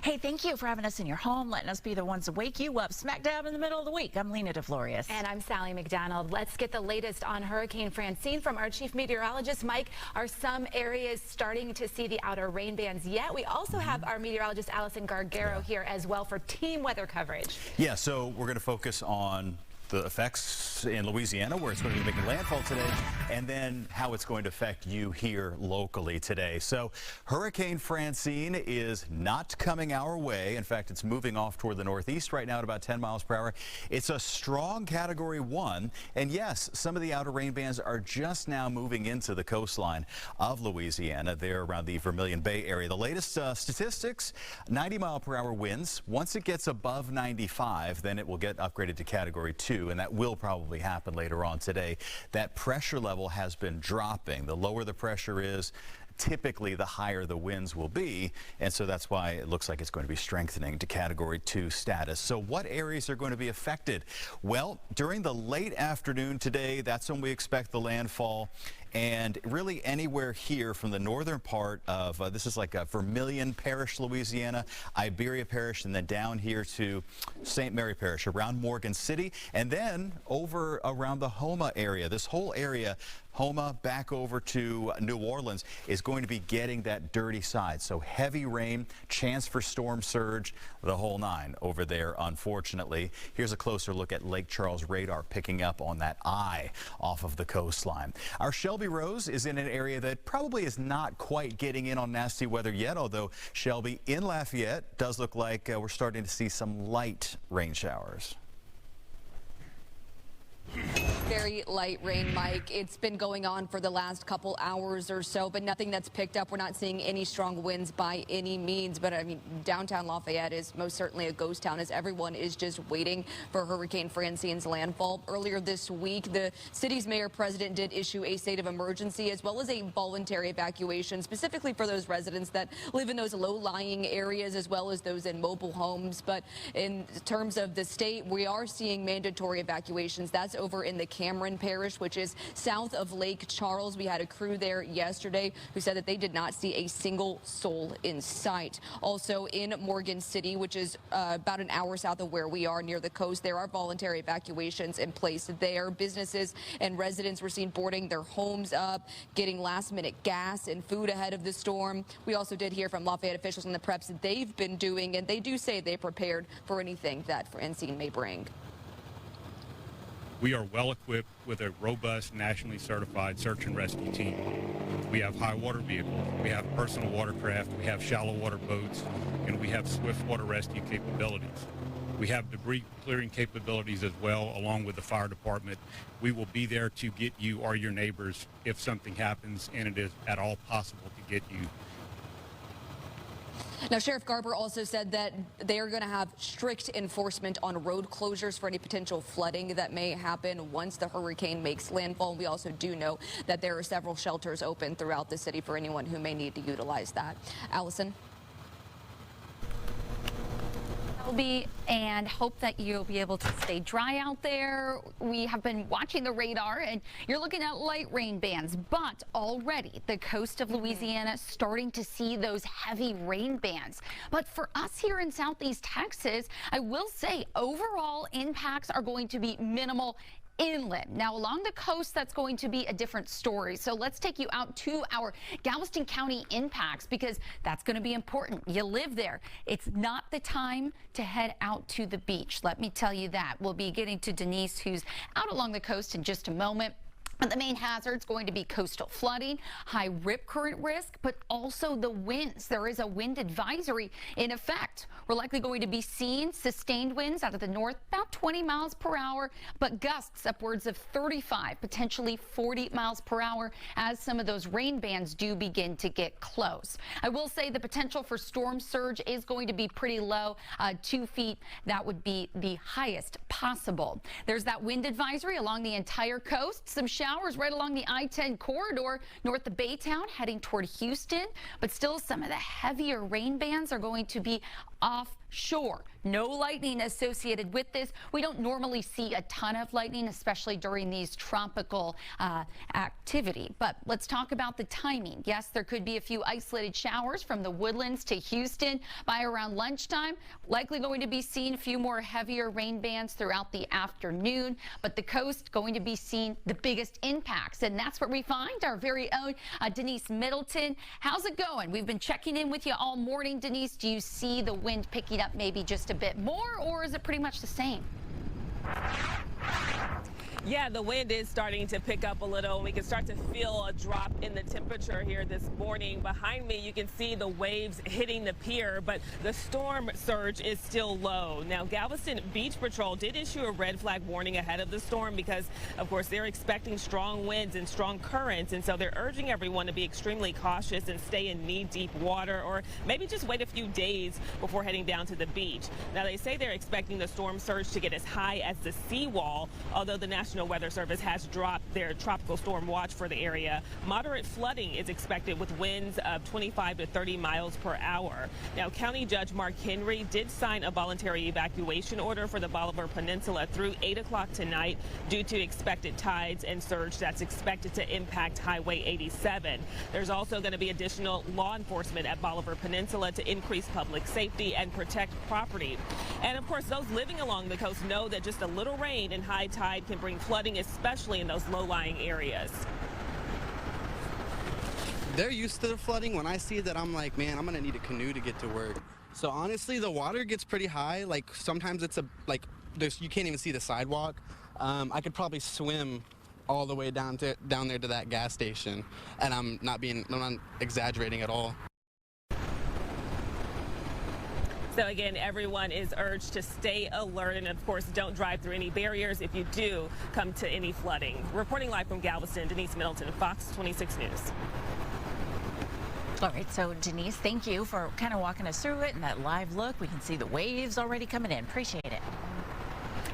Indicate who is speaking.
Speaker 1: Hey, thank you for having us in your home, letting us be the ones to wake you up smack dab in the middle of the week. I'm Lena DeFlorius.
Speaker 2: And I'm Sally McDonald. Let's get the latest on Hurricane Francine from our chief meteorologist, Mike. Are some areas starting to see the outer rain bands yet? We also have our meteorologist, Allison Gargaro, here as well for team weather coverage.
Speaker 3: Yeah, so we're going to focus on the effects in Louisiana, where it's going to be making landfall today, and then how it's going to affect you here locally today. So Hurricane Francine is not coming our way. In fact, it's moving off toward the northeast right now at about 10 miles per hour. It's a strong Category 1, and yes, some of the outer rain bands are just now moving into the coastline of Louisiana, there around the Vermilion Bay area. The latest statistics, 90-mile-per-hour winds. Once it gets above 95, then it will get upgraded to Category 2. And that will probably happen later on today. That pressure level has been dropping. The lower the pressure is, typically the higher the winds will be, and so that's why it looks like it's going to be strengthening to Category 2 status. So what areas are going to be affected? Well, during the late afternoon today, that's when we expect the landfall, and really anywhere here from the northern part of, this is like Vermilion Parish, Louisiana, Iberia Parish, and then down here to St. Mary Parish, around Morgan City, and then over around the Houma area. This whole area, Houma back over to New Orleans, is going to be getting that dirty side. So heavy rain, chance for storm surge, the whole nine over there, unfortunately. Here's a closer look at Lake Charles radar picking up on that eye off of the coastline. Our Shelby Rose is in an area that probably is not quite getting in on nasty weather yet, although Shelby in Lafayette does look like we're starting to see some light rain showers.
Speaker 4: Very light rain, Mike. It's been going on for the last couple hours or so, but nothing that's picked up. We're not seeing any strong winds by any means, but I mean, downtown Lafayette is most certainly a ghost town as everyone is just waiting for Hurricane Francine's landfall. Earlier this week, the city's mayor-president did issue a state of emergency as well as a voluntary evacuation, specifically for those residents that live in those low-lying areas as well as those in mobile homes. But in terms of the state, we are seeing mandatory evacuations. That's over in the Cameron Parish, which is south of Lake Charles. We had a crew there yesterday who said that they did not see a single soul in sight. Also in Morgan City, which is about an hour south of where we are near the coast, there are voluntary evacuations in place there. Businesses and residents were seen boarding their homes up, getting last-minute gas and food ahead of the storm. We also did hear from Lafayette officials on the preps that they've been doing, and they do say they prepared for anything that Francine may bring.
Speaker 5: We are well equipped with a robust, nationally certified search and rescue team. We have high water vehicles, we have personal watercraft, we have shallow water boats, and we have swift water rescue capabilities. We have debris clearing capabilities as well, along with the fire department. We will be there to get you or your neighbors if something happens and it is at all possible to get you.
Speaker 4: Now, Sheriff Garber also said that they are going to have strict enforcement on road closures for any potential flooding that may happen once the hurricane makes landfall. We also do know that there are several shelters open throughout the city for anyone who may need to utilize that. Allison?
Speaker 6: And hope that you'll be able to stay dry out there. We have been watching the radar and you're looking at light rain bands, but already the coast of Louisiana starting to see those heavy rain bands. But for us here in Southeast Texas, I will say overall impacts are going to be minimal inland. Now along the coast, that's going to be a different story. So let's take you out to our Galveston County impacts because that's going to be important. You live there. It's not the time to head out to the beach. Let me tell you that. We'll be getting to Denise, who's out along the coast in just a moment. And the main hazard's going to be coastal flooding, high rip current risk, but also the winds. There is a wind advisory in effect. We're likely going to be seeing sustained winds out of the north, about 20 miles per hour, but gusts upwards of 35, potentially 40 miles per hour as some of those rain bands do begin to get close. I will say the potential for storm surge is going to be pretty low, 2 feet. That would be the highest possible. There's that wind advisory along the entire coast. Some showers right along the I-10 corridor north of Baytown heading toward Houston, but still some of the heavier rain bands are going to be offshore. No lightning associated with this. We don't normally see a ton of lightning, especially during these tropical activity. But let's talk about the timing. Yes, there could be a few isolated showers from the Woodlands to Houston by around lunchtime. Likely going to be seeing a few more heavier rain bands throughout the afternoon, but the coast going to be seeing the biggest impacts. And that's where we find our very own Denise Middleton. How's it going? We've been checking in with you all morning. Denise, do you see the wind picking up maybe just a bit more, or is it pretty much the same?
Speaker 7: Yeah, the wind is starting to pick up a little. We can start to feel a drop in the temperature here this morning. Behind me, you can see the waves hitting the pier, but the storm surge is still low. Now, Galveston Beach Patrol did issue a red flag warning ahead of the storm because, of course, they're expecting strong winds and strong currents, and so they're urging everyone to be extremely cautious and stay in knee-deep water, or maybe just wait a few days before heading down to the beach. Now, they say they're expecting the storm surge to get as high as the seawall, although the National Weather Service has dropped their tropical storm watch for the area. Moderate flooding is expected with winds of 25 to 30 miles per hour. Now, County Judge Mark Henry did sign a voluntary evacuation order for the Bolivar Peninsula through 8 o'clock tonight due to expected tides and surge that's expected to impact Highway 87. There's also going to be additional law enforcement at Bolivar Peninsula to increase public safety and protect property. And of course, those living along the coast know that just a little rain and high tide can bring flooding, especially in those low-lying areas.
Speaker 8: They're used to the flooding. When I see that, I'm like, man, I'm gonna need a canoe to get to work. So honestly, the water gets pretty high. Like sometimes it's you can't even see the sidewalk. I could probably swim all the way down there to that gas station, and I'm not exaggerating at all.
Speaker 7: So again, everyone is urged to stay alert and, of course, don't drive through any barriers if you do come to any flooding. Reporting live from Galveston, Denise Middleton, Fox 26 News.
Speaker 1: All right, so Denise, thank you for kind of walking us through it and that live look. We can see the waves already coming in. Appreciate it.